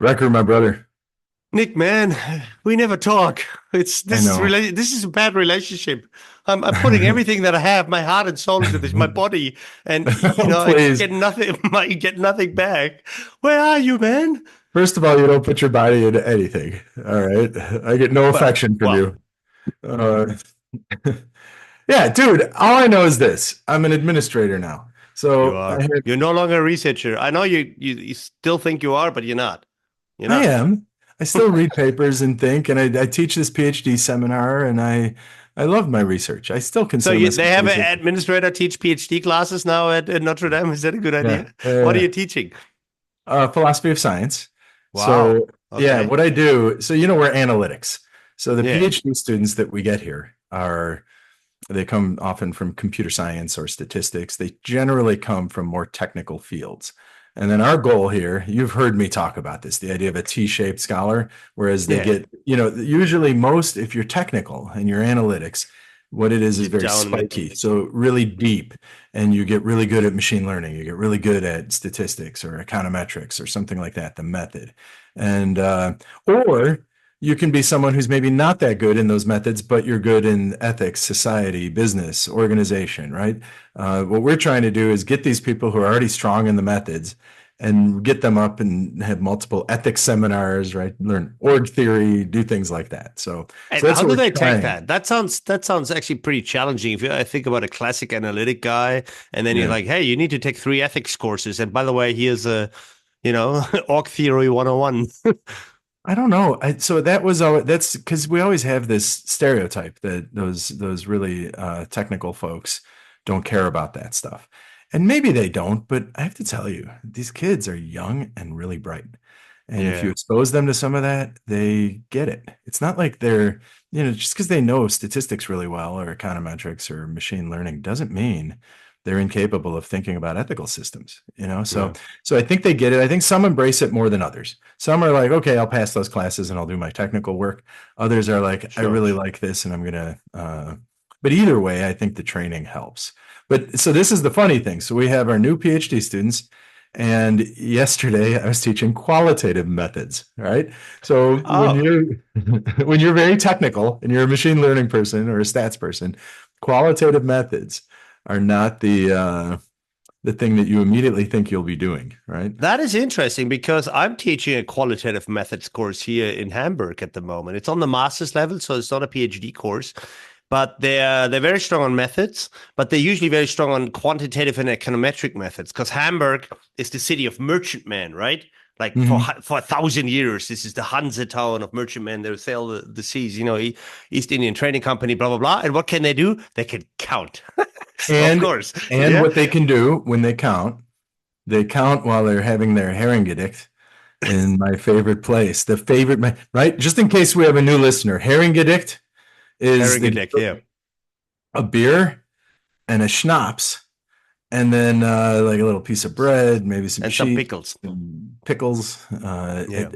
Record, my brother. Nick, man, we never talk. I know. This is a bad relationship. I'm putting everything that I have, my heart and soul into this, my body, and I Please. get nothing. I get nothing back. Where are you, man? First of all, you don't put your body into anything. All right. I get no Well, affection from well, you. Uh, yeah, dude, all I know is this. I'm an administrator now. you So are. You're no longer a researcher. I know you still think you are, but you're not. You're I not. am. I still read papers and think, and I teach this PhD seminar, and I love my research. I still So consider myself they a have an researcher. administrator teach PhD classes now at Notre Dame. Is that a good Yeah. idea? What are you teaching? Philosophy of science. Wow. So yeah, Okay. what I do, so we're analytics. So the Yeah. PhD students that we get here are they come often from computer science or statistics. They generally come from more technical fields. And then our goal here, you've heard me talk about this, the idea of a T-shaped scholar, whereas they Yeah. get, usually most, if you're technical and you're analytics, what it is You're very down in the spiky. So really deep, and you get really good at machine learning. You get really good at statistics or econometrics or something like that, the method. And, or you can be someone who's maybe not that good in those methods, but you're good in ethics, society, business, organization, right? What we're trying to do is get these people who are already strong in the methods and get them up and have multiple ethics seminars, right? Learn org theory, do things like that. So And that's how what do we're they take trying. that? That sounds actually pretty challenging. If I think about a classic analytic guy, and then you're Yeah. like, hey, you need to take 3 ethics courses. And by the way, here's org theory 101. I don't know. So that was all. That's because we always have this stereotype that those really technical folks don't care about that stuff, and maybe they don't. But I have to tell you, these kids are young and really bright, and if you Yeah, expose them to some of that, they get it. It's not like they're just because they know statistics really well or econometrics or machine learning doesn't mean they're incapable of thinking about ethical systems. So yeah, so I think they get it. I think some embrace it more than others. Some are like, okay, I'll pass those classes and I'll do my technical work. Others are like, I sure. really like this and I'm gonna. But either way, I think the training helps. But so this is the funny thing. So we have our new PhD students, and yesterday I was teaching qualitative methods. Right. So when Oh, you're when you're very technical and you're a machine learning person or a stats person, qualitative methods are not the thing that you immediately think you'll be doing. Right. that is interesting because I'm teaching a qualitative methods course here in Hamburg at the moment. It's on the master's level, so it's not a PhD course. But they're very strong on methods, but they're usually very strong on quantitative and econometric methods because Hamburg is the city of merchantmen, right? Like Mm-hmm. for 1,000 years, this is the Hansa town of merchantmen. They sail the seas, East Indian Trading Company, blah blah blah. And what can they do? They can count, of And course. and Yeah. what they can do when they count while they're having their herringedict in my favorite place. The favorite, right? Just in case we have a new listener, herringedict is they get Herringedeck, yeah. a beer and a schnapps, and then like a little piece of bread, maybe some And some cheese, pickles. some pickles. Yeah.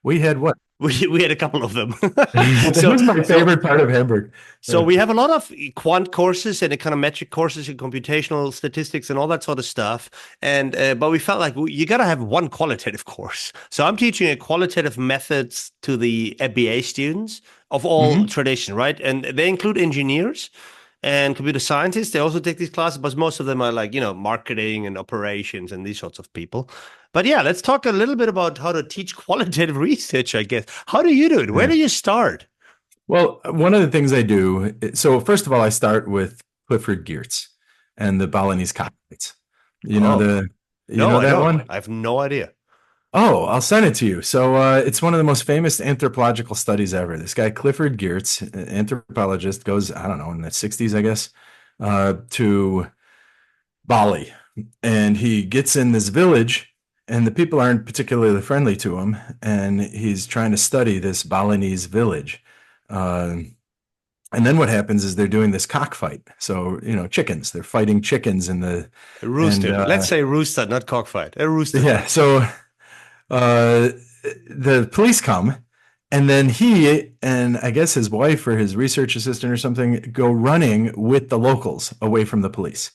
We had what? We had a couple of them. That so was my so favorite part of Hamburg. So we have a lot of quant courses and econometric courses and computational statistics and all that sort of stuff. And but we felt like you got to have one qualitative course. So I'm teaching a qualitative methods to the MBA students of all Mhm. tradition, right? And they include engineers and computer scientists. They also take these classes, but most of them are like marketing and operations and these sorts of people. But yeah, let's talk a little bit about how to teach qualitative research. I guess. How do you do it? Where Yeah. do you start? Well, one of the things I do, so first of all, I start with Clifford Geertz and the Balinese cockfights. You know Oh. the, you No, know I that don't. one? I have no idea. Oh, I'll send it to you. So it's one of the most famous anthropological studies ever. This guy Clifford Geertz, an anthropologist, goes I don't know in the 60s, I guess, to Bali, and he gets in this village, and the people aren't particularly friendly to him, and he's trying to study this Balinese village. Uh, And then what happens is they're doing this cockfight. So, chickens, they're fighting chickens in the, A and rooster. Let's say rooster, not cockfight. A rooster. yeah. So, uh, the police come, and then he and I guess his wife or his research assistant or something go running with the locals away from the police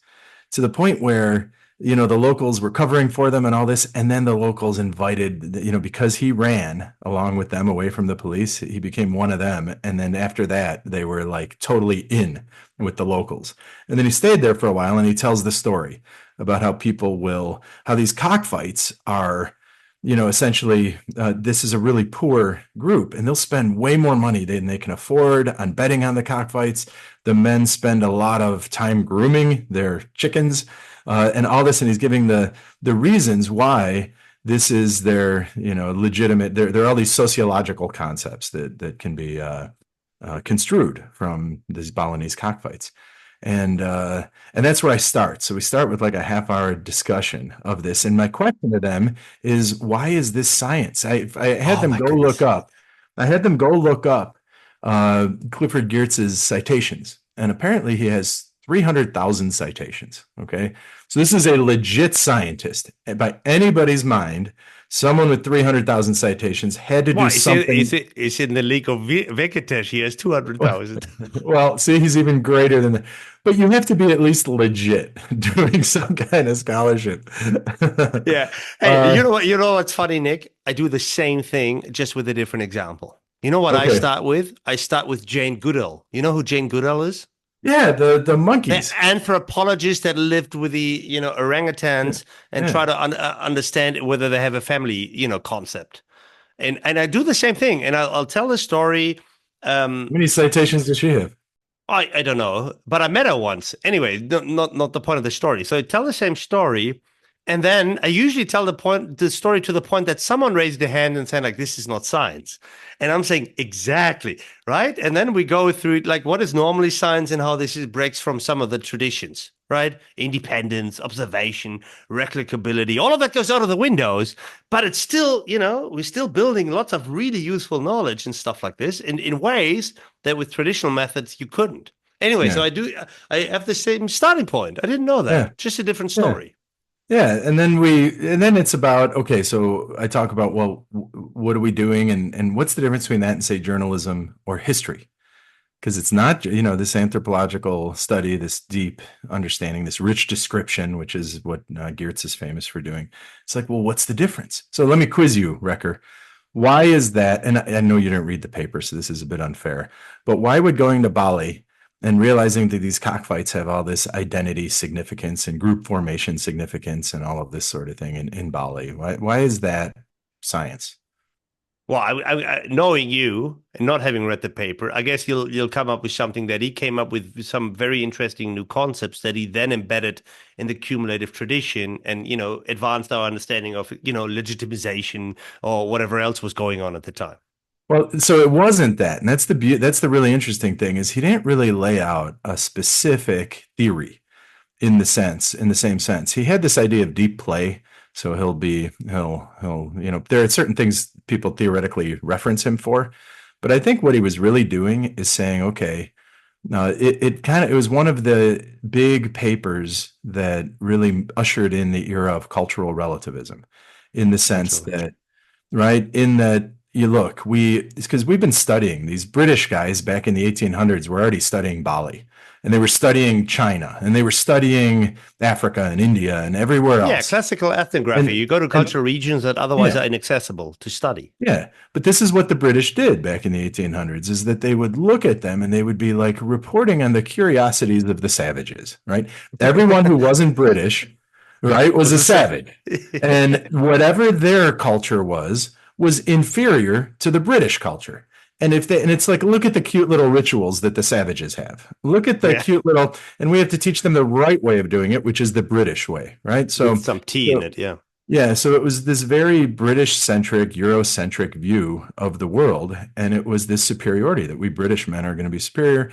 to the point where the locals were covering for them and all this. And then the locals invited, because he ran along with them away from the police, he became one of them. And then after that, they were like totally in with the locals. And then he stayed there for a while and he tells the story about how these cockfights are, essentially, this is a really poor group and they'll spend way more money than they can afford on betting on the cockfights. The men spend a lot of time grooming their chickens, and all this. And he's giving the reasons why this is their, legitimate. There are all these sociological concepts that can be construed from these Balinese cockfights. And that's where I start. So we start with like a half-hour discussion of this. And my question to them is, why is this science? I had Oh them my go look goodness. up. I had them go look up Clifford Geertz's citations, and apparently he has 300,000 citations. Okay, so this is a legit scientist by anybody's mind. Someone with 300,000 citations had to do Why something. is in the league of Vegetesh? He has 200,000. Well, see, he's even greater than that. But you have to be at least legit doing some kind of scholarship. Yeah. Hey, uh, you know what's funny, Nick? I do the same thing, just with a different example. You know what I okay. start with? I start with Jane Goodall. You know who Jane Goodall is? Yeah, the The monkeys. anthropologist that lived with the, Yeah. orangutans and Yeah. try to understand whether they have a family, concept. And I do the same thing. And I'll tell the story. How many citations does she have? I don't know, but I met her once. Anyway, not the point of the story. So I tell the same story, and then I usually tell the story to the point that someone raised their hand and said like, "This is not science," and I'm saying exactly right. And then we go through it, like what is normally science and how breaks from some of the traditions, right? Independence, observation, replicability, all of that goes out of the windows. But it's still, we're still building lots of really useful knowledge and stuff like this in ways that with traditional methods you couldn't. Anyway, so Yeah. I have the same starting point. I didn't know Yeah. that. Just a different Yeah. story. Yeah, and then it's about, okay, so I talk about, well, what are we doing, and what's the difference between that and say journalism or history? Because it's not, this anthropological study, this deep understanding, this rich description, which is what Geertz is famous for doing. It's like, well, what's the difference? So let me quiz you, Recker. Why is that? And I know you didn't read the paper, so this is a bit unfair, but why would going to Bali and realizing that these cockfights have all this identity significance and group formation significance and all of this sort of thing in Bali, why is that science? Well, knowing you and not having read the paper, I guess you'll come up with something that he came up with some very interesting new concepts that he then embedded in the cumulative tradition and advanced our understanding of legitimization or whatever else was going on at the time. Well, so it wasn't that, and that's the really interesting thing is he didn't really lay out a specific theory in the same sense. He had this idea of deep play. So he'll there are certain things people theoretically reference him for, but I think what he was really doing is saying, okay, it was one of the big papers that really ushered in the era of cultural relativism, in the sense Cultural. that, right, in that you look, it's because we've been studying these British guys back in the 1800s were already studying Bali, and they were studying China, and they were studying Africa and India and everywhere Yeah, else. classical ethnography. And You go to and cultural regions that otherwise yeah, are inaccessible to study. yeah. But this is what the British did back in the 1800s, is that they would look at them and they would be like reporting on the curiosities of the savages, right? Everyone who wasn't British, right, was Was a a savage. savage. And whatever their culture was inferior to the British culture. And it's like, look at the cute little rituals that the savages have. Look at the Yeah, cute little, and we have to teach them the right way of doing it, which is the British way, right? with some tea in So it. Yeah. yeah, so it was this very British centric, Eurocentric view of the world, and it was this superiority that we British men are going to be superior.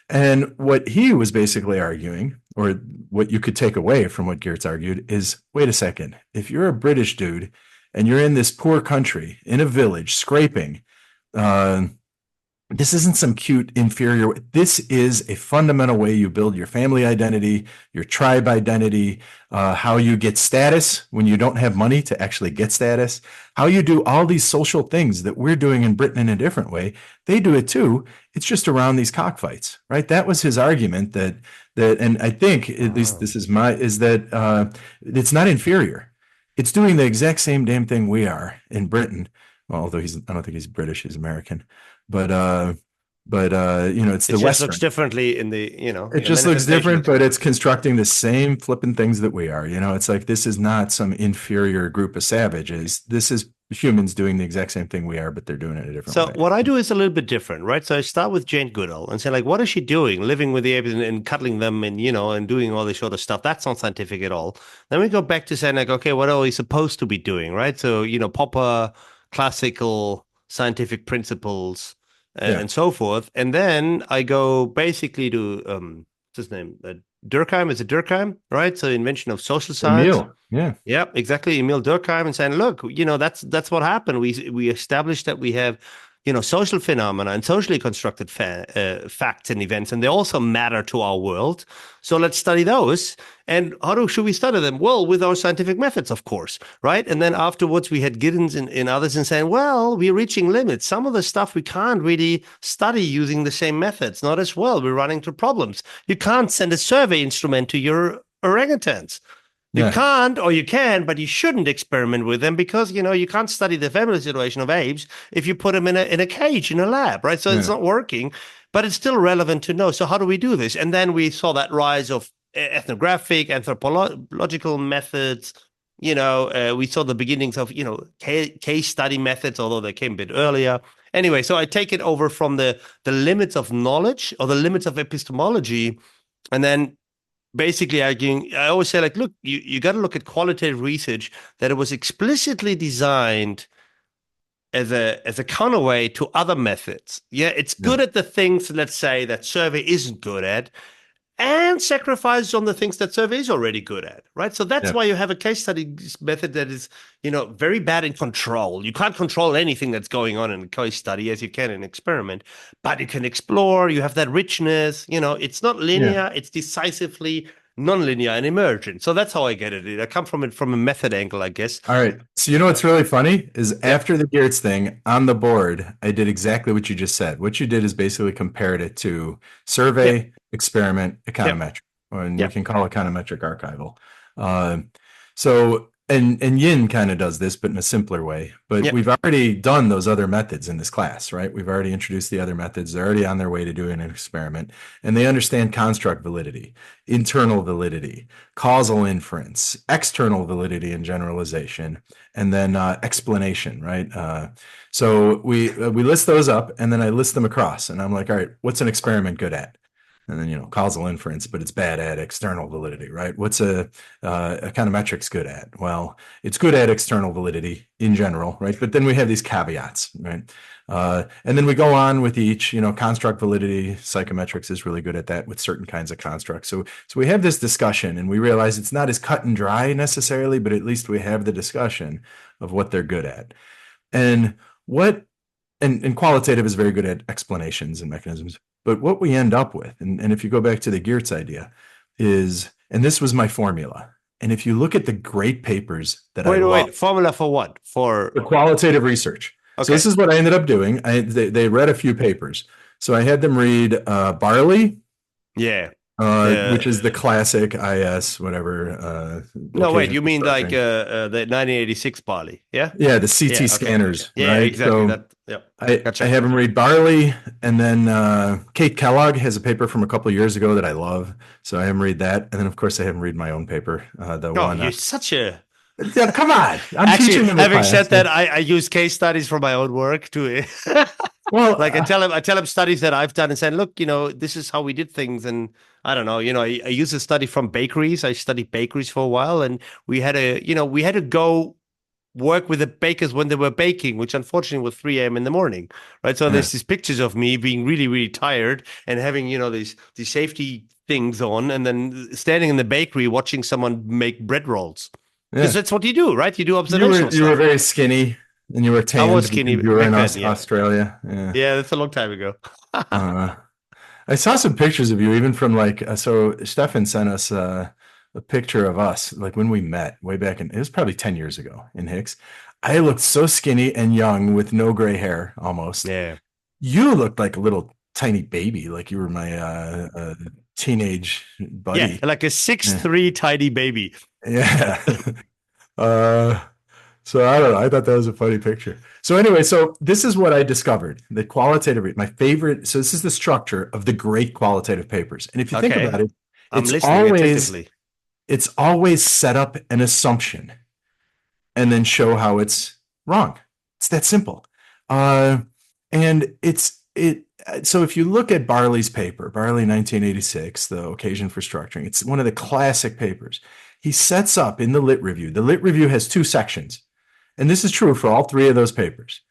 And what he was basically arguing, or what you could take away from what Geertz argued, is wait a second, if you're a British dude and you're in this poor country in a village scraping, uh, this isn't some cute inferior. This is a fundamental way you build your family identity, your tribe identity, how you get status when you don't have money to actually get status, how you do all these social things that we're doing in Britain in a different way. They do it too. It's just around these cockfights, right? That was his argument, that, and I think at least Oh. this is that it's not inferior. It's doing the exact same damn thing we are in Britain. Well, although I don't think he's British, he's American, but it's It the just looks Western. differently in the, It the just looks manifestation different, looks but it's different. constructing the same flipping things that we are. It's like this is not some inferior group of savages. This is humans doing the exact same thing we are, but they're doing it a different So way. what I do is a little bit different, right? So I start with Jane Goodall and say, like, what is she doing? Living with the apes and cuddling them and, and doing all this sort of stuff. That's not scientific at all. Then we go back to saying, like, okay, what are we supposed to be doing, right? So, proper classical scientific principles Yeah. and so forth. And then I go basically to, what's his name? Durkheim, is it Durkheim, right? So invention of social science. Emil. Yeah. Yep, exactly. Emil Durkheim and saying, look, that's what happened. We established that we have, social phenomena and socially constructed facts and events, and they also matter to our world. So let's study those. And should we study them? Well, with our scientific methods, of course, right? And then afterwards, we had Giddens and others and saying, well, we're reaching limits. Some of the stuff we can't really study using the same methods, not as well. We're running into problems. You can't send a survey instrument to your orangutans. You Yeah. can't, or you can, but you shouldn't experiment with them because you can't study the family situation of apes if you put them in a cage in a lab, right? So it's Yeah. not working, but it's still relevant to know. So how do we do this? And then we saw that rise of ethnographic, anthropological methods. We saw the beginnings of case study methods, although they came a bit earlier. Anyway, so I take it over from the limits of knowledge or the limits of epistemology, and then basically arguing, I always say, like, look, you got to look at qualitative research that it was explicitly designed as a counterweight to other methods. Yeah, it's Yeah. good at the things, let's say, that survey isn't good at, and sacrifices on the things that survey is already good at, right? So that's Yeah. why you have a case study method that is, very bad in control. You can't control anything that's going on in a case study as you can in an experiment, but you can explore. You have that richness. It's not Yeah. linear. It's decisively non-linear and emergent. So that's how I get it. I come from it from a method angle, I guess. All right. So what's really funny is Yep. after the Geertz thing on the board, I did exactly what you just said. What you did is basically compared it to Yep. survey, experiment, Yep. econometric, and we Yep. can call econometric archival. Uh, and Yin kind of does this, but in a simpler way. But Yep. we've already done those other methods in this class, right? We've already introduced the other methods. They're already on their way to doing an experiment, and they understand construct validity, internal validity, causal inference, external validity and generalization, and then explanation, right? So we list those up, and then I list them across, and I'm like, all right, what's an experiment good at? And then causal inference, but it's bad at external validity, right? What's a econometrics good at? Well, it's good at external validity in general, right? But then we have these caveats, right? And then we go on with each, construct validity. Psychometrics is really good at that with certain kinds of constructs. So we have this discussion, and we realize it's not as cut and dry necessarily, but at least we have the discussion of what they're good at, and what and qualitative is very good at explanations and mechanisms. But what we end up with, and if you go back to the Geertz idea, is, and this was my formula. And if you look at the great papers that I love, Wait. Formula for what? the qualitative research. So this Okay. is what I ended up doing. They read a few papers. So I had them read Barley, Yeah. which is the The classic IS, whatever, No, wait, occasional you mean like structuring. the 1986 Bali? Yeah? Yeah, the CT Yeah, okay. scanners, Yeah, right? exactly. So That, yeah. I Gotcha. have him read Barley, and then Kate Kellogg has a paper from a couple of years ago that I love, so I have him read that, and then of course I have him read my own paper, the Oh, one. you're such a Yeah, come on, I'm Actually, teaching them a having class. said that, I use case studies for my own work too. Well, Like I tell him studies that I've done and said, look, this is how we did things. And I don't know, I use a study from bakeries. I studied bakeries for a while, and we had to go work with the bakers when they were baking, which unfortunately was 3 a.m. in the morning, right? So yeah, there's these pictures of me being really, really tired and having, these safety things on, and then standing in the bakery watching someone make bread rolls. Because yeah. that's what you do, right? You do You were observational you were stuff. very skinny, and you were I was tanned skinny because you were back in then, yeah. Australia. Yeah. Yeah, that's a long time ago. Uh, I saw some pictures of you, even from like, so Stefan sent us a picture of us, like when we met way back in, it was probably 10 years ago in Hicks. I looked so skinny and young with no gray hair almost. Yeah. You looked like a little tiny baby, like you were my teenage Yeah, buddy. like a Yeah. 6'3" tiny baby. Yeah. uh, so I don't know. I thought that was a funny picture. So anyway, so this is what I discovered. The qualitative, my favorite. So this is the structure of the great qualitative papers. And if you think Okay, about it, I'm it's listening always attentively. it's always set up an assumption and then show how it's wrong. It's that simple. Uh, and it's it. So if you look at Barley's paper, Barley 1986, the occasion for structuring, it's one of the classic papers. He sets up in the lit review. The lit review has two sections, and this is true for all three of those papers.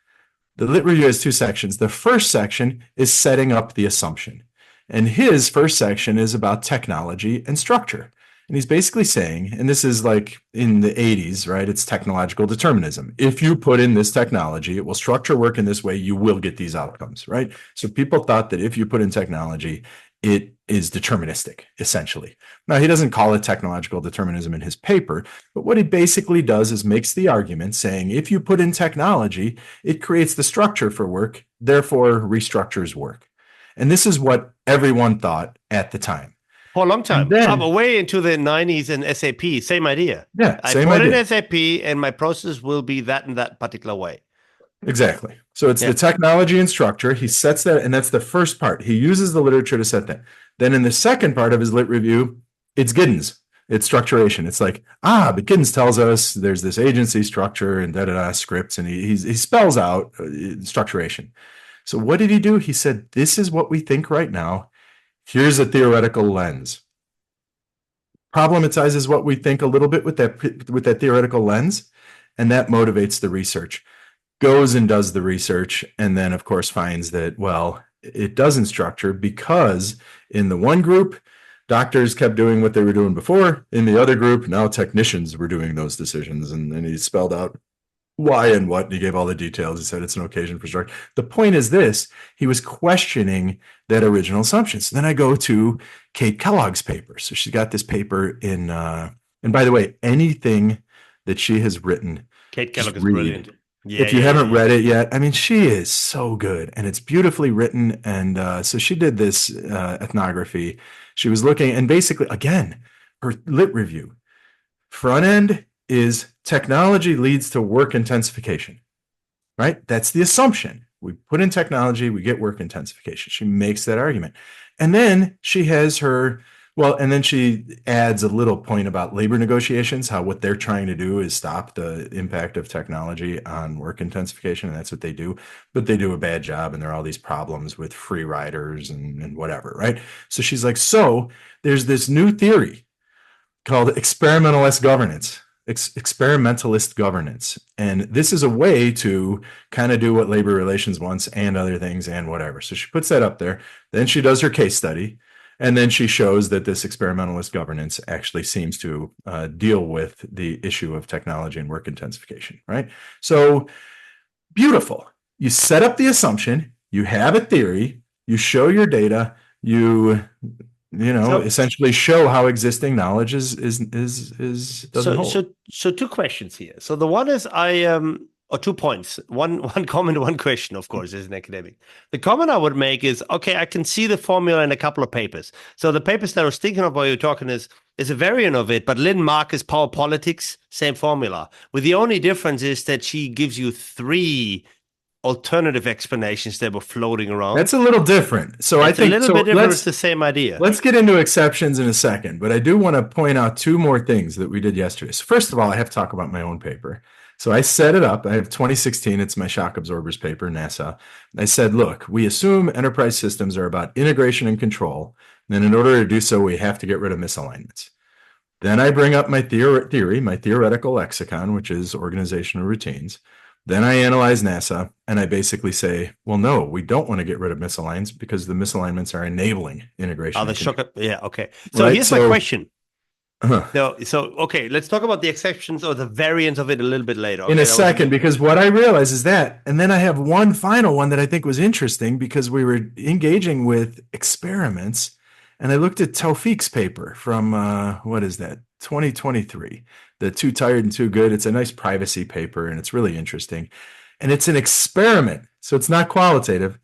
The lit review has two sections. The first section is setting up the assumption, and his first section is about technology and structure. And he's basically saying, and this is like in the 80s, right? It's technological determinism. If you put in this technology, it will structure work in this way, you will get these outcomes, right? So people thought that if you put in technology, it is deterministic, essentially. Now, he doesn't call it technological determinism in his paper, but what he basically does is makes the argument saying if you put in technology, it creates the structure for work, therefore restructures work. And this is what everyone thought at the time. For a long And time. I'm then, way into the 90s and SAP. Same idea. yeah, I same put in idea. SAP and my process will be that in that particular way. Exactly. So it's the Yeah. technology and structure. He sets that, and that's the first part. He uses the literature to set that. Then in the second part of his lit review, it's Giddens. It's structuration. It's like, but Giddens tells us there's this agency structure and da-da-da scripts, and he spells out structuration. So what did he do? He said, this is what we think right now. Here's a theoretical lens. Problematizes what we think a little bit with that theoretical lens, and that motivates the research. Goes and does the research, and then of course finds that, well, it doesn't structure because in the one group, doctors kept doing what they were doing before. In the other group, now technicians were doing those decisions. And he spelled out why and what, and he gave all the details. He said it's an occasion for structure. The point is this: he was questioning that original assumption. So then I go to Kate Kellogg's paper. So she's got this paper in, and by the way, anything that she has written, Kate just Kellogg is read. brilliant. Yeah, If you yeah, yeah, haven't yeah. read it yet, I mean, she is so good and it's beautifully written. And so she did this ethnography. She was looking, and basically, again, her lit review front end is technology leads to work intensification, right? That's the assumption. We put in technology, we get work intensification. She makes that argument. And then she has her, well, and then she adds a little point about labor negotiations, how what they're trying to do is stop the impact of technology on work intensification. And that's what they do. But they do a bad job, and there are all these problems with free riders and whatever, right? So she's like, so there's this new theory called experimentalist governance. Experimentalist governance. And this is a way to kind of do what labor relations wants and other things and whatever. So she puts that up there. Then she does her case study. And then she shows that this experimentalist governance actually seems to deal with the issue of technology and work intensification, right? So beautiful. You set up the assumption, you have a theory, you show your data, So, essentially show how existing knowledge is doesn't so, hold. so, so two questions here. So the one is or 2 points. One comment, one question, of course, as an academic. The comment I would make is, okay, I can see the formula in a couple of papers. So the papers that I was thinking of while you're talking is a variant of it, but Lynn Marcus, Power Politics, same formula. With the only difference is that she gives you three alternative explanations that were floating around. That's a little different. So I It's a think little bit so. different. It's the same idea. Let's get into exceptions in a second, but I do want to point out two more things that we did yesterday. So first of all, I have to talk about my own paper. So I set it up. I have 2016. It's my shock absorbers paper, NASA. I said, look, we assume enterprise systems are about integration and control. And in order to do so, we have to get rid of misalignments. Then I bring up my theory, my theoretical lexicon, which is organizational routines. Then I analyze NASA, and I basically say, well, no, we don't want to get rid of misalignments because the misalignments are enabling integration. Oh, the and shock. control. Yeah. Okay. So Right? here's my question. Uh-huh. So okay, let's talk about the exceptions or the variants of it a little bit later. In Okay, a second, because what I realize is that, and then I have one final one that I think was interesting because we were engaging with experiments, and I looked at Taufik's paper from what is that, 2023, the Too Tired and Too Good. It's a nice privacy paper, and it's really interesting, and it's an experiment, so it's not qualitative.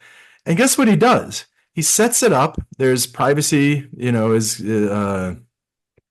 And guess what he does? he sets it up. There's privacy,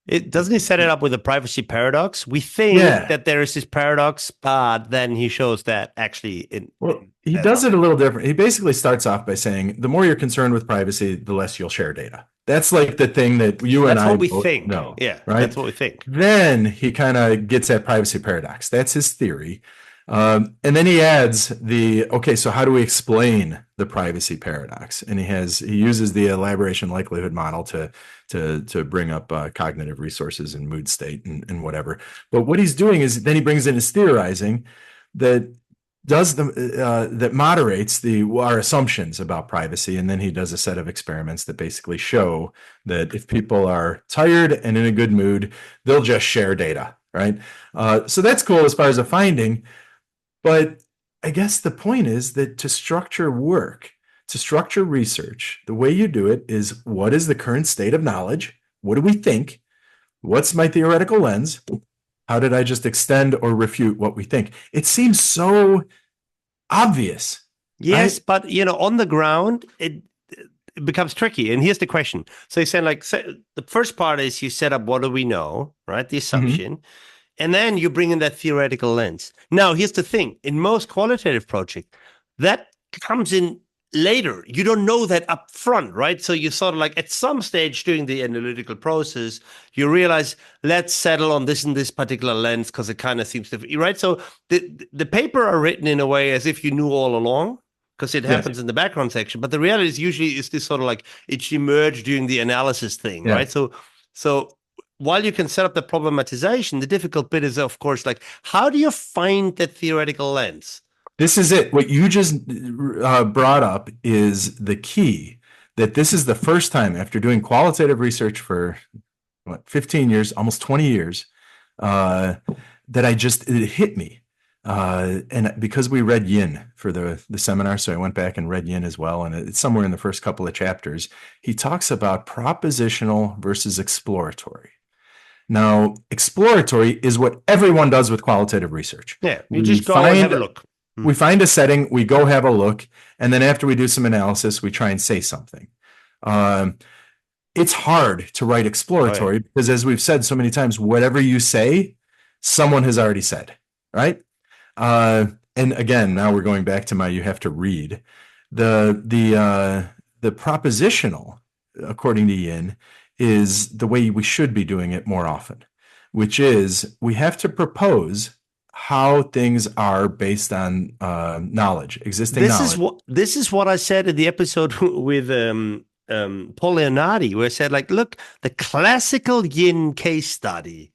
It doesn't he set it up with a privacy paradox? We think yeah. that there is this paradox, but then he shows that actually Well, he that's does not. it a little different. He basically starts off by saying, the more you're concerned with privacy, the less you'll share data. That's like the thing that you and That's I what we both think. know, Yeah, that's right? what we think. Then he kind of gets at privacy paradox. That's his theory. And then he adds okay, so how do we explain the privacy paradox? And he uses the elaboration likelihood model to bring up cognitive resources and mood state and whatever. But what he's doing is then he brings in his theorizing that that moderates our assumptions about privacy, and then he does a set of experiments that basically show that if people are tired and in a good mood, they'll just share data, right? So that's cool as far as a finding, but I guess the point is that to structure work, to structure research, the way you do it is, what is the current state of knowledge? What do we think? What's my theoretical lens? How did I just extend or refute what we think? It seems so obvious, Yes, right? but on the ground, it becomes tricky. And here's the question. So you're saying the first part is you set up what do we know, right? The Mm-hmm. assumption. And then you bring in that theoretical lens. Now, here's the thing. In most qualitative projects, that comes in later. You don't know that up front, right? So you sort of like at some stage during the analytical process, you realize, let's settle on this and this particular lens because it kind of seems to, right? So the paper are written in a way as if you knew all along because it Yes. happens in the background section. But the reality is usually is this sort of like it's emerged during the analysis thing, Yeah. right? So while you can set up the problematization, the difficult bit is, of course, like how do you find that theoretical lens? This is it. What you just brought up is the key, that this is the first time after doing qualitative research for 15 years, almost 20 years, uh, that it hit me. And because we read Yin for the seminar, so I went back and read Yin as well. And it's somewhere in the first couple of chapters. He talks about propositional versus exploratory. Now, exploratory is what everyone does with qualitative research. Yeah, you We just go and have find a look. we find a setting, we go have a look, and then after we do some analysis, we try and say something. Um, it's hard to write Oh yeah. exploratory because, as we've said so many times, whatever you say, someone has already said, right? Uh, and again, now we're going back to you have to read the propositional, according to Yin, is the way we should be doing it more often, which is we have to propose how things are based on knowledge, existing knowledge. This is what I said in the episode with Paul Leonardi, where I said, like, look, the classical yin case study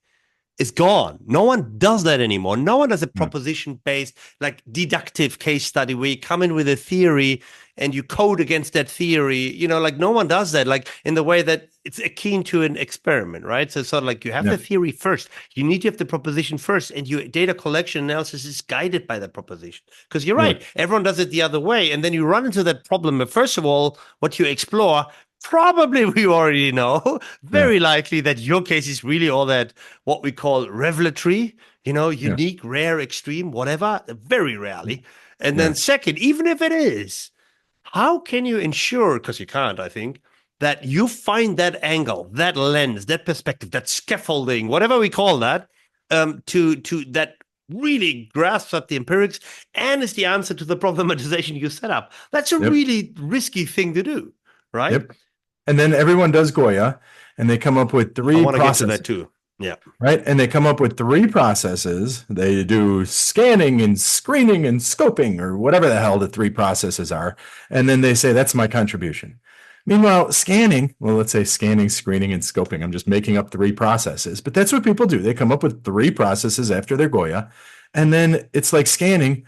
is gone. No one does that anymore. No one does a proposition based, like deductive case study where you come in with a theory and you code against that theory. Like no one does that, like in the way that it's akin to an experiment, right? So it's sort of like you have Yeah. the theory first. You need to have the proposition first, and your data collection analysis is guided by that proposition. Because you're right, everyone does it the other way. And then you run into that problem. But first of all, what you explore, probably we already know, Yeah. very likely that your case is really all that what we call revelatory, Yeah. unique, rare, extreme, whatever, very rarely. And Yeah. then second, even if it is, how can you ensure, because you can't, I think, that you find that angle, that lens, that perspective, that scaffolding, whatever we call that, to that really grasps at the empirics and is the answer to the problematization you set up. That's a Yep. really risky thing to do, right? Yep. And then everyone does Goya, and they come up with I three want to get to processes, that too. Yeah. right? And they come up with three processes. They do scanning and screening and scoping, or whatever the hell the three processes are. And then they say, that's my contribution. Meanwhile, scanning, well, let's say scanning, screening, and scoping. I'm just making up three processes, but that's what people do. They come up with three processes after their Goya. And then it's like scanning.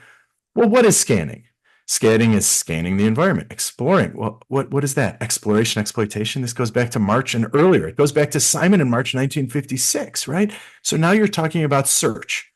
Well, what is scanning? Scanning is scanning the environment, exploring. Well, what is that? Exploration, exploitation. This goes back to March and earlier. It goes back to Simon in March 1956, right? So now you're talking about search,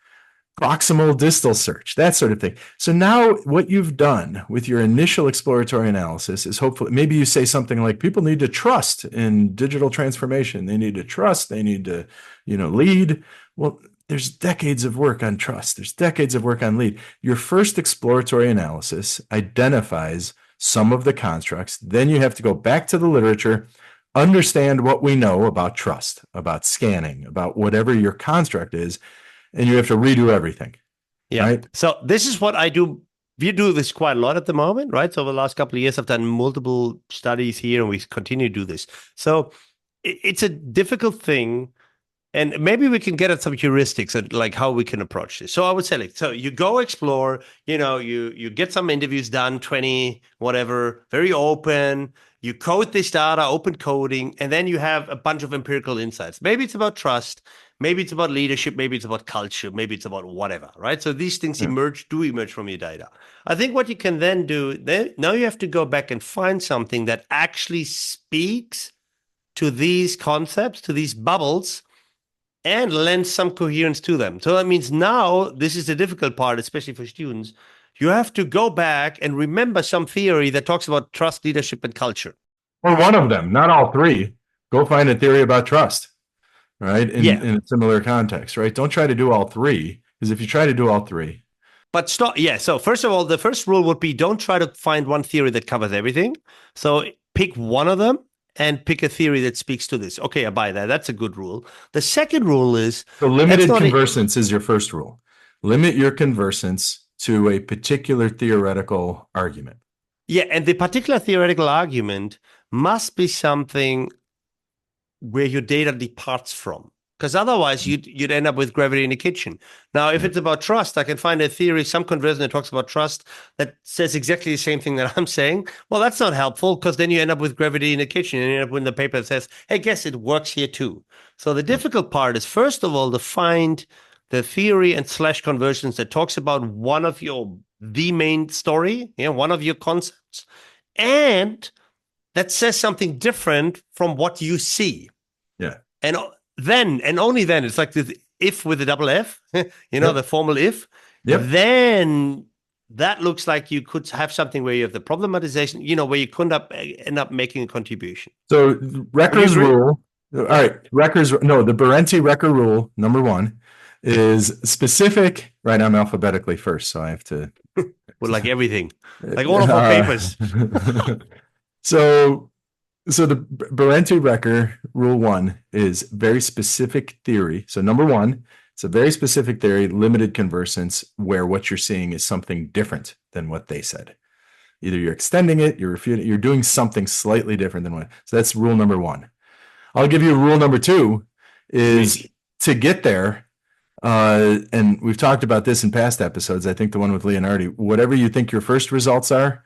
proximal distal search, that sort of thing. So now what you've done with your initial exploratory analysis is hopefully maybe you say something like people need to trust in digital transformation. They need to trust, they need to, lead. Well, there's decades of work on trust. There's decades of work on lead. Your first exploratory analysis identifies some of the constructs. Then you have to go back to the literature, understand what we know about trust, about scanning, about whatever your construct is, and you have to redo everything. Yeah. Right. So this is what I do. We do this quite a lot at the moment, right? So over the last couple of years, I've done multiple studies here, and we continue to do this. So it's a difficult thing, and maybe we can get at some heuristics and like how we can approach this. So I would say, like, so you go explore, you get some interviews done, 20, whatever, very open. You code this data, open coding, and then you have a bunch of empirical insights. Maybe it's about trust, maybe it's about leadership, maybe it's about culture, maybe it's about whatever, right? So these things emerge from your data. I think what you can then do, now you have to go back and find something that actually speaks to these concepts, to these bubbles, and lend some coherence to them. So that means now, this is the difficult part, especially for students. You have to go back and remember some theory that talks about trust, leadership, and culture. Or one of them, not all three. Go find a theory about trust, right? In a similar context, right? Don't try to do all three, because if you try to do all three. But stop. Yeah. So first of all, the first rule would be don't try to find one theory that covers everything. So pick one of them and pick a theory that speaks to this. Okay, I buy that. That's a good rule. The second rule is... So limited conversants is your first rule. Limit your conversants to a particular theoretical argument. Yeah, and the particular theoretical argument must be something where your data departs from. Because otherwise, you'd end up with gravity in the kitchen. Now, if it's about trust, I can find a theory, some conversant that talks about trust that says exactly the same thing that I'm saying. Well, that's not helpful, because then you end up with gravity in the kitchen, and you end up with the paper that says, hey, guess it works here too. So the difficult part is, first of all, to find the theory and / conversions that talks about one of the main story, one of your concepts, and that says something different from what you see. Yeah. And then, and only then, it's like the if with a double F, the formal if, then that looks like you could have something where you have the problematization, where you could end up making a contribution. So Recker's rule, all right, the Berenti-Recker rule, number one, is specific, right? I'm alphabetically first, so I have to. Well, like everything, like all of our papers. So the Berenti-Recker rule one is very specific theory. So number one, it's a very specific theory, limited conversants, where what you're seeing is something different than what they said. Either you're extending it, you're refuting, you're doing something slightly different than what. So that's rule number one. I'll give you rule number two is to get there. And we've talked about this in past episodes. I think the one with Leonardi, whatever you think your first results are.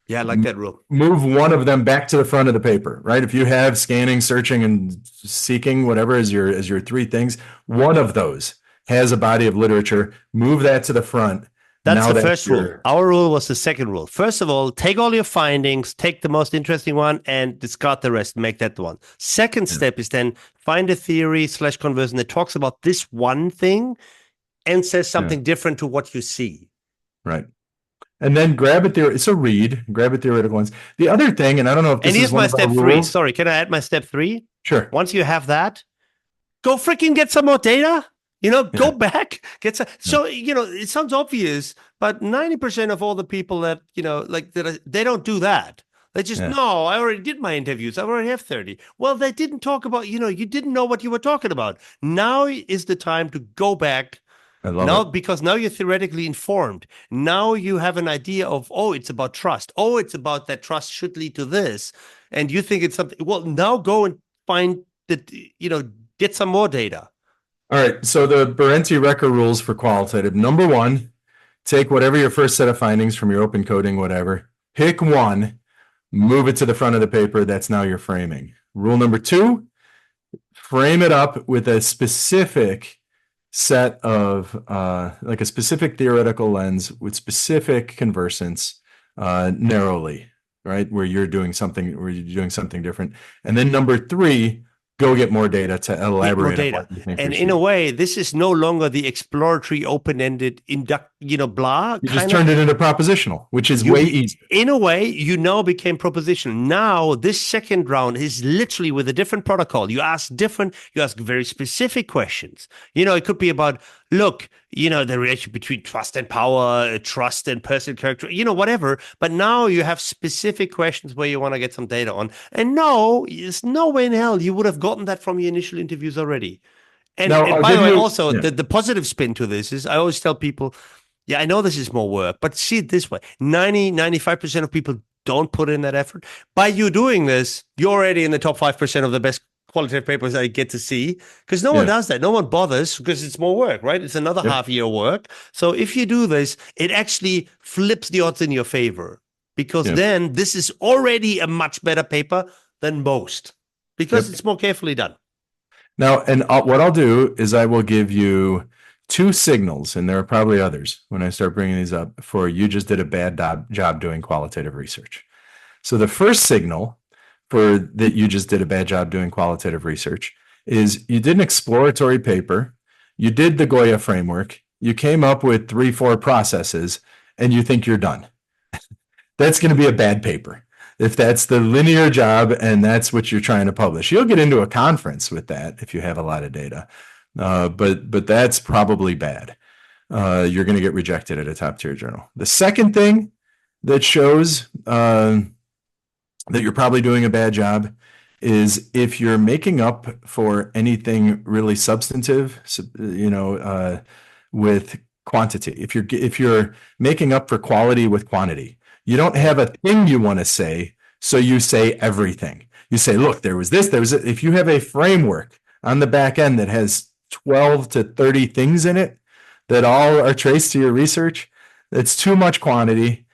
Yeah, I like that rule. Move one of them back to the front of the paper, right? If you have scanning, searching, and seeking, whatever as your three things, one of those has a body of literature. Move that to the front. That's the first rule. Our rule was the second rule. First of all, take all your findings, take the most interesting one, and discard the rest. Make that the one. Second step is then find a theory / conversion that talks about this one thing and says something different to what you see. Right. And then grab a theory. It's a read. Grab a theoretical ones. The other thing, and I don't know if this is one of our rules. And here's my step 3. Sorry, can I add my step 3? Sure. Once you have that, go freaking get some more data. Go back, get some. So, it sounds obvious, but 90% of all the people that, they don't do that. They just, no, I already did my interviews. I already have 30. Well, they didn't talk about, you didn't know what you were talking about. Now is the time to go back. I love it. Because now you're theoretically informed. Now you have an idea of, it's about trust. It's about that trust should lead to this. And you think it's something. Well, now go and find that, get some more data. All right. So the Berenti-Recker rules for qualitative. Number one, take whatever your first set of findings from your open coding, whatever. Pick one, move it to the front of the paper. That's now your framing. Rule number 2, frame it up with a specific set of like a specific theoretical lens with specific conversants narrowly, right? Where you're doing something different. And then number 3, go get more data to elaborate. More data. And in a way, this is no longer the exploratory, open-ended, blah. You just turned it into propositional, which is way easier. In a way, you now became propositional. Now, this second round is literally with a different protocol. You ask very specific questions. It could be about, look, the relation between trust and power, trust and personal character, whatever. But now you have specific questions where you want to get some data on. And no, there's no way in hell you would have gotten that from your initial interviews already. And Now, and I'll by give the way, you, also yeah, the positive spin to this is I always tell people, yeah, I know this is more work, but see it this way. 95% of people don't put in that effort. By you doing this, you're already in the top 5% of the best qualitative papers I get to see, because no one yeah, does that. No one bothers because it's more work, right? It's another yep, half year work. So if you do this, it actually flips the odds in your favor, because yep, then this is already a much better paper than most, because yep. it's more carefully done. Now, and what I'll do is I will give you two signals, and there are probably others when I start bringing these up, for you just did a bad job doing qualitative research. So the first signal for that you just did a bad job doing qualitative research is you did an exploratory paper, you did the Goya framework, you came up with 3, 4 processes, and you think you're done. That's going to be a bad paper. If that's the linear job and that's what you're trying to publish, you'll get into a conference with that if you have a lot of data. But that's probably bad. You're going to get rejected at a top tier journal. The second thing that shows that you're probably doing a bad job is if you're making up for anything really substantive, with quantity. If you're making up for quality with quantity, you don't have a thing you want to say, so you say everything. You say, look, there was this, there was it. If you have a framework on the back end that has 12 to 30 things in it that all are traced to your research, it's too much quantity.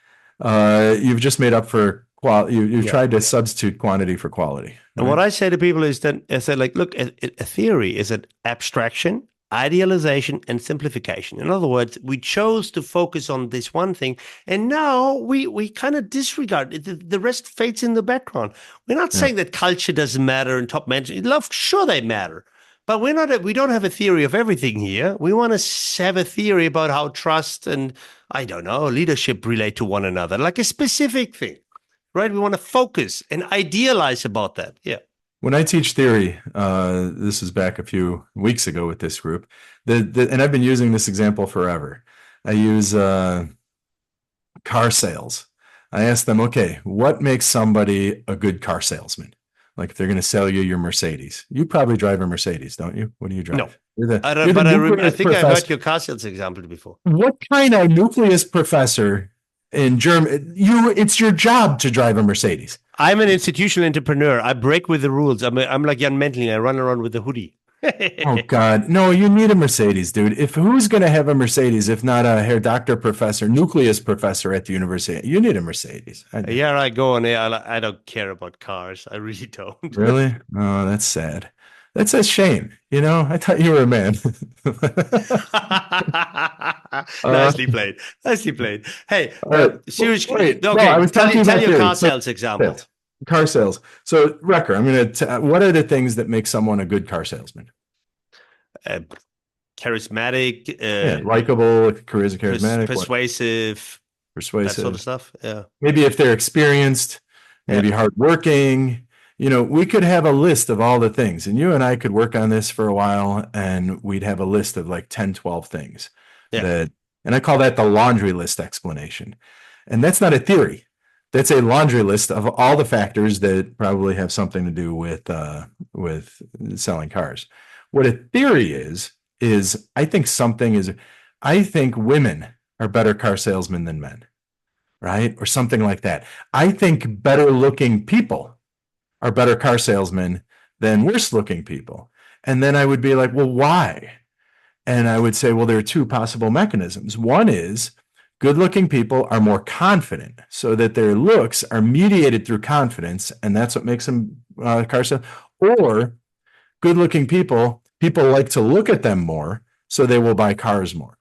You've just made up for quality. You've tried to substitute quantity for quality. And what I say to people is that I say, like, look, a theory is an abstraction, idealization, and simplification. In other words, we chose to focus on this one thing, and now we kind of disregard it. The rest fades in the background. We're not saying that culture doesn't matter and top management. Love, sure they matter. But we don't have a theory of everything here. We want to have a theory about how trust and, I don't know, leadership relate to one another, like a specific thing, right? We want to focus and idealize about that. Yeah. When I teach theory, this is back a few weeks ago with this group, and I've been using this example forever. I use car sales. I ask them, okay, what makes somebody a good car salesman? Like if they're going to sell you your Mercedes, you probably drive a Mercedes, don't you? What do you drive? No, I think professor. I heard your car sales example before. What kind of nucleus professor in Germany? It's your job to drive a Mercedes. I'm an institutional entrepreneur. I break with the rules. I'm like Jan Mentling. I run around with a hoodie. Oh God, no! You need a Mercedes, dude. Who's going to have a Mercedes if not a Herr Doctor professor, nucleus professor at the university? You need a Mercedes. Yeah, I go on. I don't care about cars. I really don't. Really? Oh, that's sad. That's a shame. I thought you were a man. Nicely played. Nicely played. Hey, seriously. Wait, Okay, I was tell your theory. car sales example. Car sales. So, Wrecker, I'm going to. What are the things that make someone a good car salesman? Charismatic, likable, charismatic, persuasive, that sort of stuff. Yeah. Maybe if they're experienced, maybe hardworking. We could have a list of all the things, and you and I could work on this for a while, and we'd have a list of like 10, 12 things and I call that the laundry list explanation. And that's not a theory. That's a laundry list of all the factors that probably have something to do with selling cars. What a theory is I think women are better car salesmen than men, right? Or something like that. I think better looking people are better car salesmen than worse looking people. And then I would be like, well, why? And I would say, well, there are two possible mechanisms. One is good looking people are more confident, so that their looks are mediated through confidence. And that's what makes them car salesmen. Or good looking people like to look at them more, so they will buy cars more.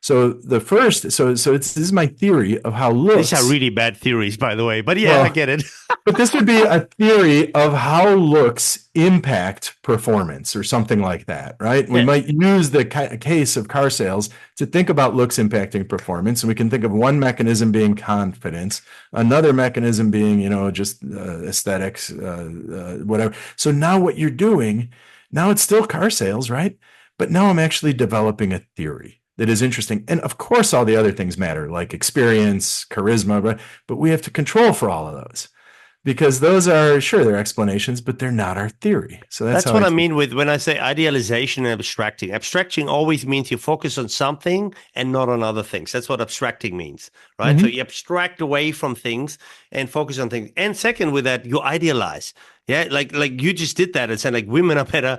So this is my theory of how looks. These are really bad theories, by the way, but I get it. But this would be a theory of how looks impact performance or something like that, right? We might use the case of car sales to think about looks impacting performance. And we can think of one mechanism being confidence, another mechanism being, just aesthetics, whatever. So now what you're doing, now it's still car sales, right? but now I'm actually developing a theory that is interesting. And of course, all the other things matter, like experience, charisma, but we have to control for all of those because those are, sure, they're explanations, but they're not our theory. So that's That's how what I I see mean with when I say idealization and abstracting. Abstracting always means you focus on something and not on other things. That's what abstracting means, it. right? So you abstract away from things and focus on things. And second, with that, you idealize. Yeah, like you just did that and said like women are better,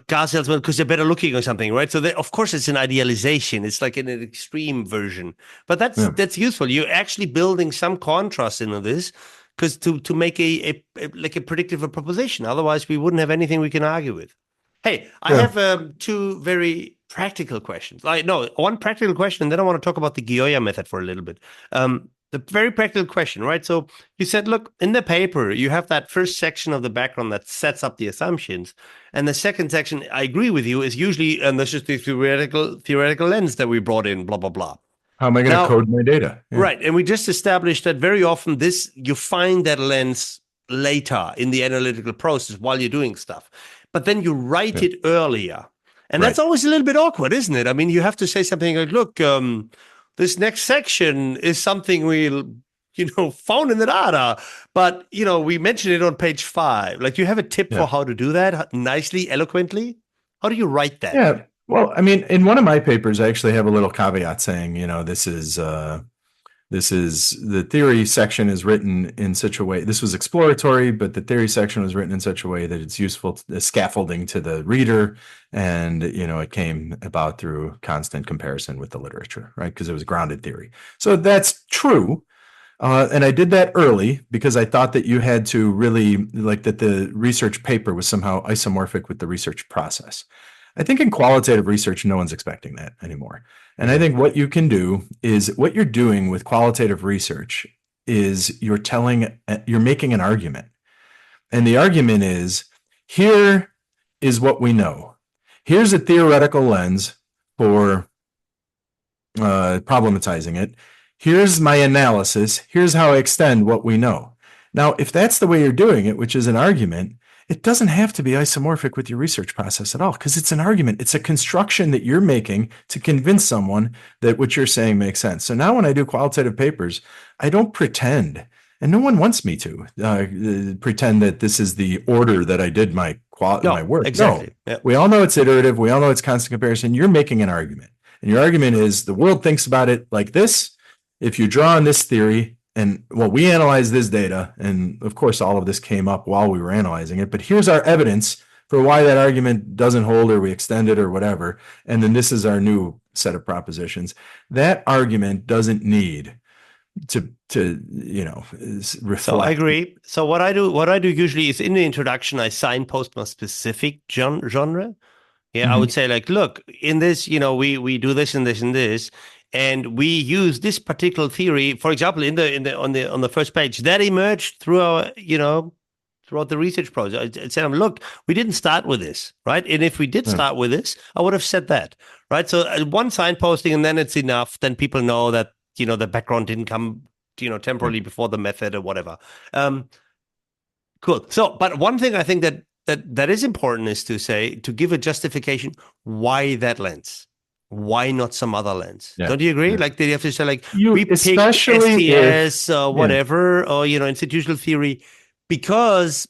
car salesmen because they're better looking or something, right? So of course it's an idealization. It's like an extreme version, but Yeah. that's useful. You're actually building some contrast into this because to make like a predictive a proposition. Otherwise, we wouldn't have anything we can argue with. Hey, I Yeah. have two very practical questions. No, one practical question, and then I want to talk about the Gioia method for a little bit. The very practical question, right? So you said, look, in the paper, you have that first section of the background that sets up the assumptions, and the second section, I agree with you, is usually, and this is the theoretical lens that we brought in, blah blah blah. How am I going to Now, code my data? Yeah. right. And we just established that very often you find that lens later in the analytical process while you're doing stuff. But then you write Yeah. it earlier. And that's Right. always a little bit awkward, isn't it? I mean, you have to say something like, look, this next section is something found in the data, but, we mentioned it on page 5. Like, you have a tip Yeah. for how to do that nicely, eloquently? How do you write that? Yeah. Well, I mean, in one of my papers, I actually have a little caveat saying, this is the theory section is written in such a way. This was exploratory, but the theory section was written in such a way that it's useful scaffolding to the reader. And, it came about through constant comparison with the literature, right? Because it was grounded theory. So that's true. And I did that early because I thought that you had to really like that the research paper was somehow isomorphic with the research process. I think in qualitative research, no one's expecting that anymore. And I think what you can do is what you're doing with qualitative research is you're making an argument. And the argument is here is what we know. Here's a theoretical lens for problematizing it. Here's my analysis. Here's how I extend what we know. Now, if that's the way you're doing it, which is an argument, it doesn't have to be isomorphic with your research process at all because it's an argument. It's a construction that you're making to convince someone that what you're saying makes sense. So now when I do qualitative papers, I don't pretend, and no one wants me to pretend that this is the order that I did my work. Exactly. No, Yeah. we all know it's iterative. We all know it's constant comparison. You're making an argument. And your argument is the world thinks about it like this. If you draw on this theory, and well, we analyzed this data, and of course, all of this came up while we were analyzing it. But here's our evidence for why that argument doesn't hold, or we extend it, or whatever. And then this is our new set of propositions. That argument doesn't need to reflect. So I agree. So what I do usually is in the introduction, I signpost my specific genre. Yeah, I would say like, look, in this, we do this and this and this. And we use this particular theory, for example, on the first page that emerged through our, throughout the research process. I said, look, we didn't start with this, right? And if we did start with this, I would have said that, right? So one signposting, and then it's enough. Then people know that the background didn't come, temporarily before the method or whatever. Cool. So, but one thing I think that is important is to give a justification why that lens. Why not some other lens? Yeah. Don't you agree? Yeah. Like they have to say like we picked STS or whatever, or institutional theory because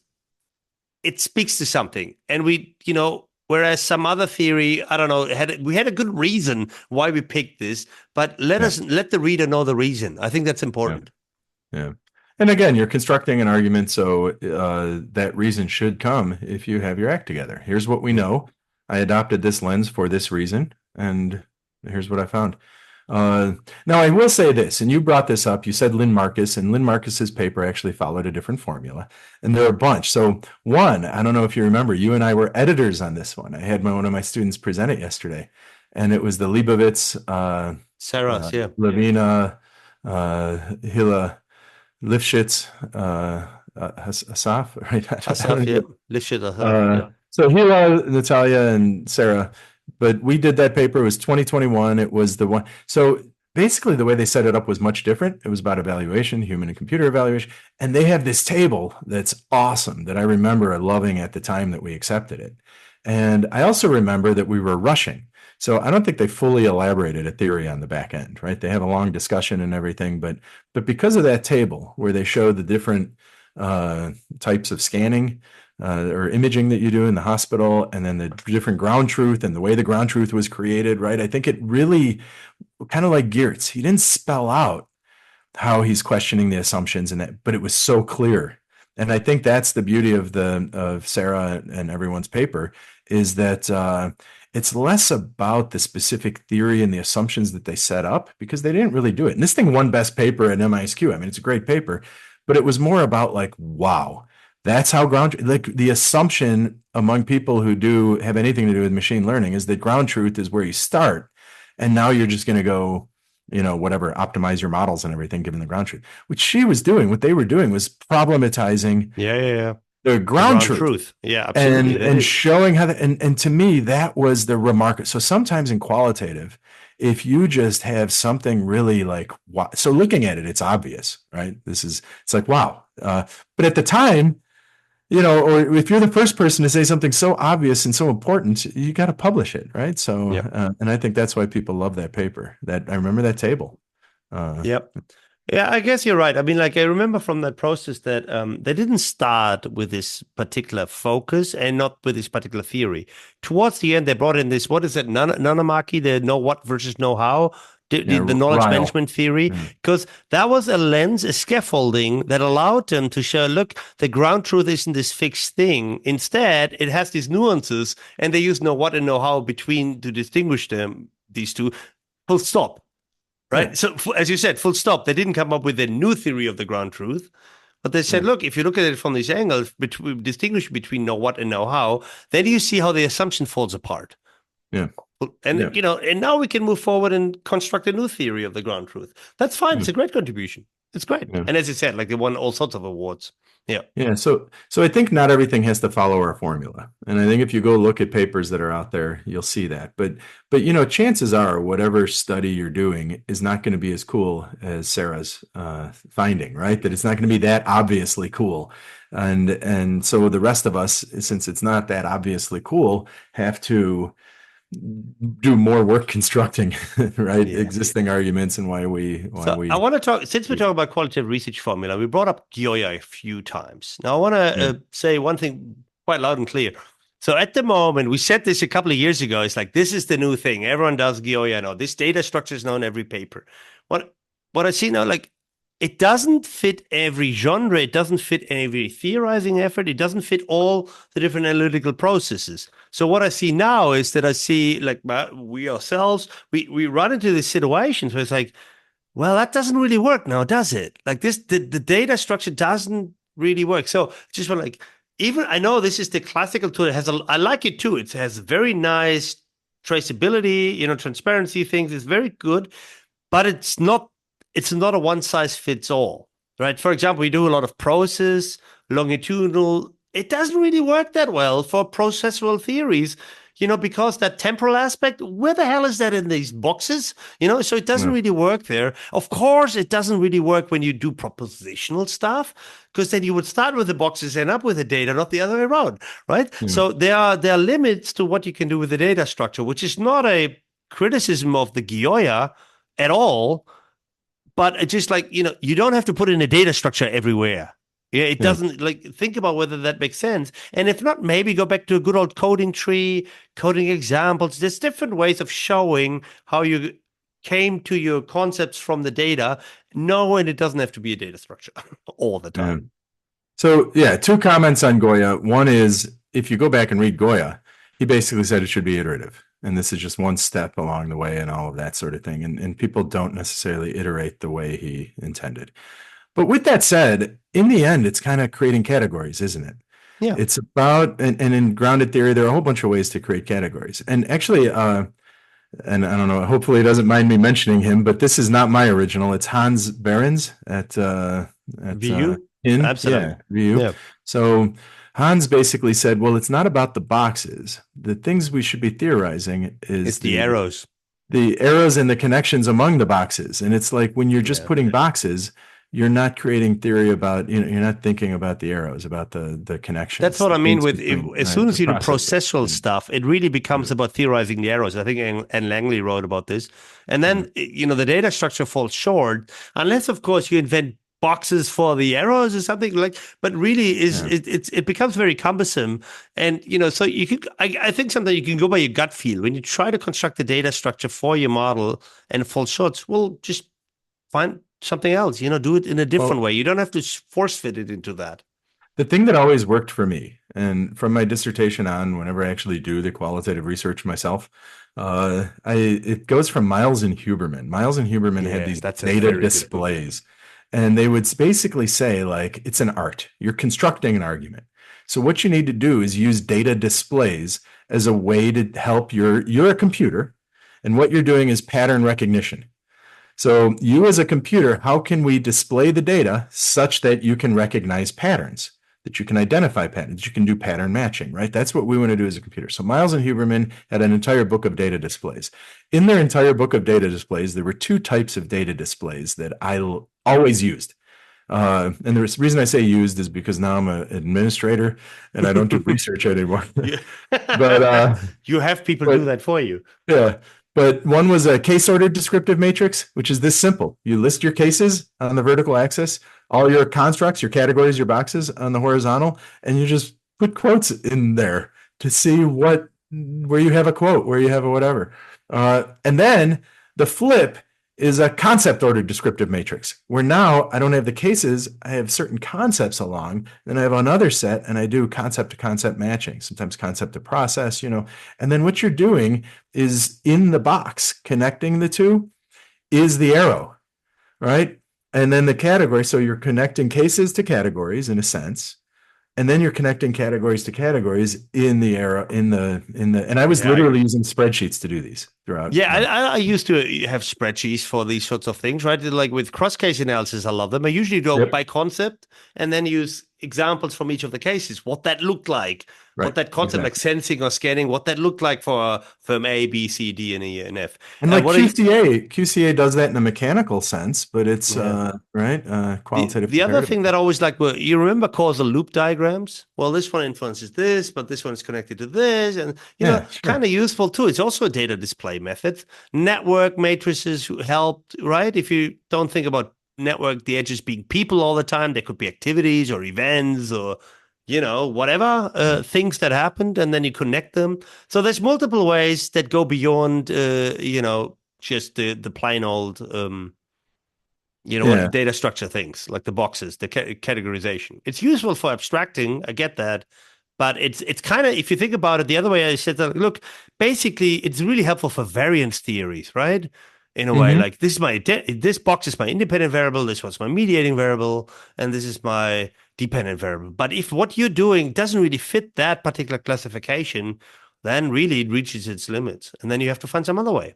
it speaks to something. And whereas some other theory, I don't know, we had a good reason why we picked this, but let the reader know the reason. I think that's important. Yeah. And again, you're constructing an argument, so that reason should come if you have your act together. Here's what we know. I adopted this lens for this reason, and here's what I found. Now, I will say this, and you brought this up. You said Lynn Marcus, and Lynn Marcus's paper actually followed a different formula, and there are a bunch. So one, I don't know if you remember, you and I were editors on this one. I had one of my students present it yesterday, and it was the Leibovitz, Saras, Levina, Hilla, Lifshitz, Asaf, right? Asaf, yeah. Lifshitz, Asaf, So Hila, Natalia, and Sarah, but we did that paper. It was 2021. It was the one. So basically the way they set it up was much different. It was about evaluation, human and computer evaluation. And they have this table that's awesome that I remember loving at the time that we accepted it. And I also remember that we were rushing. So I don't think they fully elaborated a theory on the back end, right? They have a long discussion and everything, but because of that table where they show the different uh, types of scanning or imaging that you do in the hospital, and then the different ground truth and the way the ground truth was created, right? I think it really kind of like Geertz. He didn't spell out how he's questioning the assumptions and that, but it was so clear. And I think that's the beauty of the of Sarah and everyone's paper is that it's less about the specific theory and the assumptions that they set up because they didn't really do it. And this thing won best paper at MISQ. I mean, it's a great paper, but it was more about like, wow, that's how ground like the assumption among people who do have anything to do with machine learning is that ground truth is where you start, and now you're just going to go whatever, optimize your models and everything given the ground truth. What she was doing, what they were doing was problematizing Yeah. the The ground ground truth truth. Yeah, absolutely. That and is. showing how that, and to me that was the remark. So sometimes in qualitative, if you just have something really like wow, so looking at it, it's obvious, right? It's like wow, but at the time, or if you're the first person to say something so obvious and so important, you got to publish it, right? So, Yep. and I think that's why people love that paper. That I remember that table. Uh, Yep. Yeah, I guess you're right. I mean, like I remember from that process that they didn't start with this particular focus and not with this particular theory. Towards the end, they brought in this, what is it, Nanamaki, the know what versus know how, the yeah, knowledge Ryle. management theory, Mm, because that was a lens, a scaffolding that allowed them to show, look, the ground truth isn't this fixed thing. Instead, it has these nuances, and they use know what and know how between to distinguish them, these two. Full stop. yeah, Right. So, as you said, full stop. They didn't come up with a new theory of the ground truth, but they said, yeah, look, if you look at it from this angle, distinguish between know what and know how, then you see how the assumption falls apart. yeah, And, yeah, and now we can move forward and construct a new theory of the ground truth. That's fine. yeah, It's a great contribution. It's great. yeah. And as you said, like they won all sorts of awards. Yeah. Yeah, so I think not everything has to follow our formula. And I think if you go look at papers that are out there, you'll see that. But chances are whatever study you're doing is not going to be as cool as Sarah's finding, right? That it's not going to be that obviously cool. And so the rest of us, since it's not that obviously cool, have to do more work constructing, right? Yeah. Existing arguments and why So I we want to talk, since we're talking about qualitative research formula, we brought up Gioia a few times. Now I want to yeah, say one thing quite loud and clear. So at the moment, we said this a couple of years ago. It's like, this is the new thing. Everyone does Gioia now. This data structure is now in every paper. What, what I see now, like, it doesn't fit every genre. It doesn't fit every theorizing effort. It doesn't fit all the different analytical processes. So what I see now is that I see like we ourselves, we run into these situations where it's like, well, that doesn't really work now, does it? Like this, the data structure doesn't really work. So just for like, even I know this is the classical tool. It has I like it too. It has very nice traceability, transparency things. It's very good, but it's not a one size fits all, right? For example, we do a lot of process, longitudinal. It doesn't really work that well for processual theories, because that temporal aspect, where the hell is that in these boxes? So it doesn't yeah, really work there. Of course, it doesn't really work when you do propositional stuff, because then you would start with the boxes, end up with the data, not the other way around, right? yeah, So there are limits to what you can do with the data structure, which is not a criticism of the Gioia at all, but it's just like, you don't have to put in a data structure everywhere. Yeah, it yeah. doesn't, like, think about whether that makes sense. And if not, maybe go back to a good old coding tree, coding examples. There's different ways of showing how you came to your concepts from the data. No, and it doesn't have to be a data structure all the Yeah. time. So yeah, two comments on Goya. One is if you go back and read Goya, he basically said it should be iterative. And this is just one step along the way and all of that sort of thing. And people don't necessarily iterate the way he intended. But with that said, in the end, it's kind of creating categories, isn't it? Yeah. It's about, and in grounded theory, there are a whole bunch of ways to create categories. And actually, and I don't know, hopefully he doesn't mind me mentioning him, but this is not my original. It's Hans Behrens at VU? in yeah, Absolutely. VU. Yeah. So Hans basically said, well, it's not about the boxes. The things we should be theorizing It's is the arrows. the arrows and the connections among the boxes. And it's like when you're just Yeah. putting boxes, you're not creating theory about, you're not thinking about the arrows, about the That's connections, what the I mean links with between, as right, soon the as you do processing. processual Yeah. stuff, it really becomes Yeah. about theorizing the arrows. I think Anne Langley wrote about this. And Yeah. then, the data structure falls short, unless, of course, you invent boxes for the arrows or something like, but really Yeah. it becomes very cumbersome. And, so I think sometimes you can go by your gut feel. When you try to construct the data structure for your model and it falls short, well, just find something else, do it in a different Well, way. You don't have to force fit it into that. the thing that always worked for me, and from my dissertation on, whenever I actually do the qualitative research myself, it goes from Miles and Huberman. Miles and Huberman had Yeah, these that's a data very good book. displays, and they would basically say, like, it's an art. You're constructing an argument. So what you need to do is use data displays as a way to help you're a computer, and what you're doing is pattern recognition. So you as a computer, how can we display the data such that you can recognize patterns, that you can identify patterns, you can do pattern matching, right? That's what we want to do as a computer. So Miles and Huberman had an entire book of data displays. In their entire book of data displays, there were two types of data displays that I always used. And the reason I say used is because now I'm an administrator and I don't do research anymore. You, but you have people do but that for you. yeah. But one was a case ordered descriptive matrix, which is this simple. You list your cases on the vertical axis, all your constructs, your categories, your boxes on the horizontal, and you just put quotes in there to see where you have a quote, where you have a whatever. And then the flip is a concept ordered descriptive matrix, where now I don't have the cases, I have certain concepts along, then I have another set and I do concept to concept matching, sometimes concept to process, and then what you're doing is in the box connecting the two is the arrow, right? And then the category, so you're connecting cases to categories in a sense, and then you're connecting categories to categories in the arrow and I was Yeah, literally using spreadsheets to do these throughout. yeah. I used to have spreadsheets for these sorts of things, right? Like with cross case analysis, I love them. I usually go Yep. by concept and then use examples from each of the cases, what that looked like, what Right. that concept, like Exactly. sensing or scanning, what that looked like for firm A, B, C, D, and E, and F. And like What are you, QCA does that in a mechanical sense, but it's yeah. right, The qualitative the other comparative. thing that I always like, well, you remember causal loop diagrams? Well, this one influences this, but this one is connected to this, and Yeah, sure. kind of useful too. It's also a data display method. Network matrices helped, right? If you don't think about network, the edges being people all the time, there could be activities or events or whatever things that happened, and then you connect them. So there's multiple ways that go beyond, just the plain old. Yeah, Data structure things like the boxes, the categorization. It's useful for abstracting. I get that, but it's kind of, if you think about it, the other way I said that. Look, basically, it's really helpful for variance theories, right? In a way, hmm, like this box is my independent variable, this one's my mediating variable, and this is my dependent variable. But if what you're doing doesn't really fit that particular classification, then really it reaches its limits, and then you have to find some other way.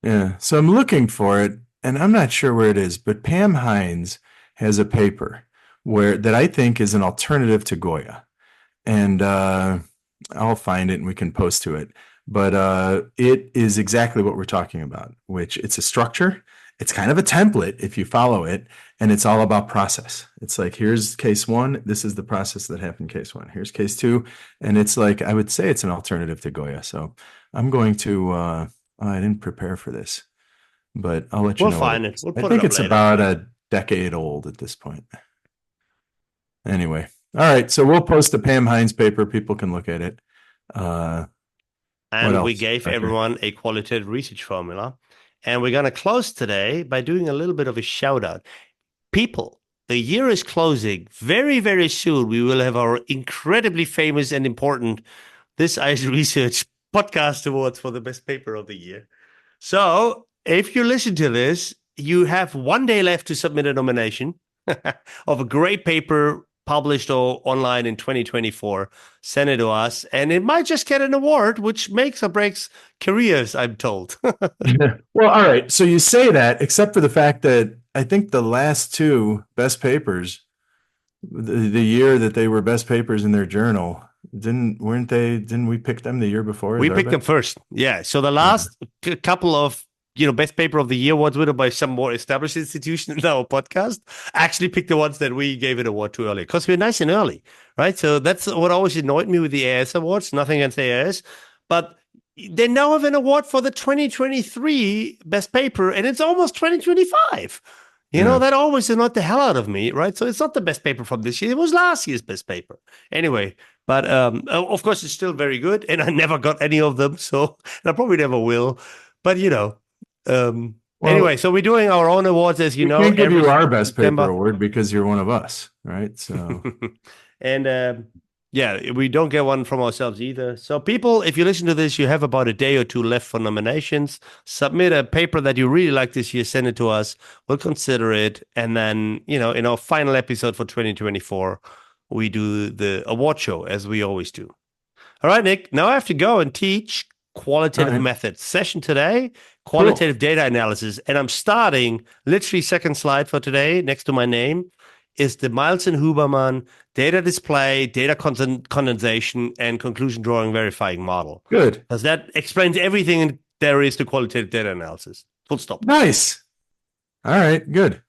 yeah. So I'm looking for it, and I'm not sure where it is, but Pam Hines has a paper where that I think is an alternative to Goya, and I'll find it and we can post to it. But it is exactly what we're talking about, which it's a structure. It's kind of a template if you follow it, and it's all about process. It's like, here's case one. This is the process that happened in case one. Here's case two. And it's like, I would say it's an alternative to Goya. So I'm going to, I didn't prepare for this, but I'll let you We'll know what it find it. is. We'll I put it think up it's later. about a decade old at this point. Anyway, all right. So we'll post the Pam Hines paper. People can look at it. What And we else, gave Roger? everyone a qualitative research formula. And we're going to close today by doing a little bit of a shout out. People, the year is closing. Very, very soon, we will have our incredibly famous and important This Ice Research Podcast Awards for the best paper of the year. So if you listen to this, you have 1 day left to submit a nomination of a great paper published or online in 2024. Send it to us, and it might just get an award, which makes or breaks careers, I'm told. Well, all right. So you say that, except for the fact that I think the last two best papers, the year that they were best papers in their journal, didn't we pick them the year before as We our picked best? them first. Yeah. So the Uh, last couple of best paper of the year awards winner by some more established institution in our podcast actually picked the ones that we gave an award to early because we're nice and early, right? So that's what always annoyed me with the AS awards. Nothing against AS, but they now have an award for the 2023 best paper, and it's almost 2025. Yeah. That always annoyed the hell out of me, right? So it's not the best paper from this year. It was last year's best paper. Anyway, but of course, it's still very good, and I never got any of them, so and I probably never will. But anyway, Well, so we're doing our own awards, as you we know, can't give every you our best paper September. award because you're one of us, right? So And yeah, we don't get one from ourselves either. So, people, if you listen to this, you have about a day or two left for nominations. Submit a paper that you really like this year, send it to us. We'll consider it. And then, in our final episode for 2024, we do the award show as we always do. All right, Nick, now I have to go and teach all qualitative right, methods. Session today, cool. qualitative data analysis. And I'm starting, literally, second slide for today, next to my name, is the Miles and Huberman data display, data condensation, and conclusion drawing verifying model. Good. Because that explains everything there is to qualitative data analysis. Full stop. Nice. All right, good.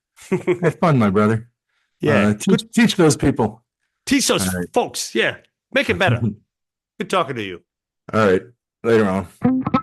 Have fun, my brother. Yeah, good. Teach those people. Teach those All right. folks. Yeah, make it better. Good talking to you. All right. Later on.